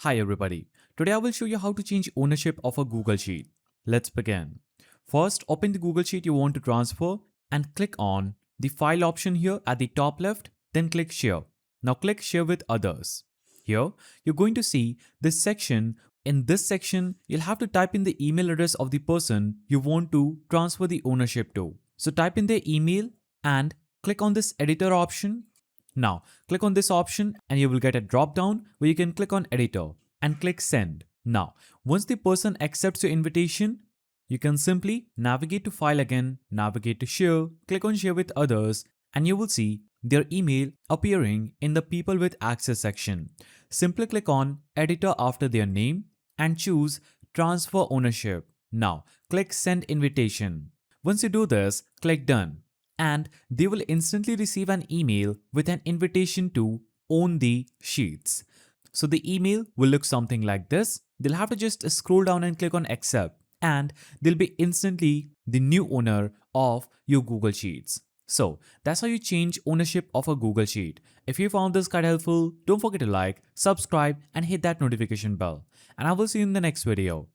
Hi everybody. Today I will show you how to change ownership of a Google Sheet. Let's begin. First, open the Google Sheet you want to transfer and click on the file option here at the top left, then click share. Now click share with others. Here, you're going to see this section. In this section, you'll have to type in the email address of the person you want to transfer the ownership to. So type in their email and click on this editor option. Now, click on this option and you will get a drop down where you can click on editor and click send. Now, once the person accepts your invitation, you can simply navigate to file again, navigate to share, click on share with others, and you will see their email appearing in the people with access section. Simply click on editor after their name and choose transfer ownership. Now, click send invitation. Once you do this, click done and they will instantly receive an email with an invitation to own the sheets. So the email will look something like this. They'll have to just scroll down and click on accept and they'll be instantly the new owner of your Google Sheets. So that's how you change ownership of a Google Sheet. If you found this guide helpful, don't forget to like, subscribe and hit that notification bell. And I will see you in the next video.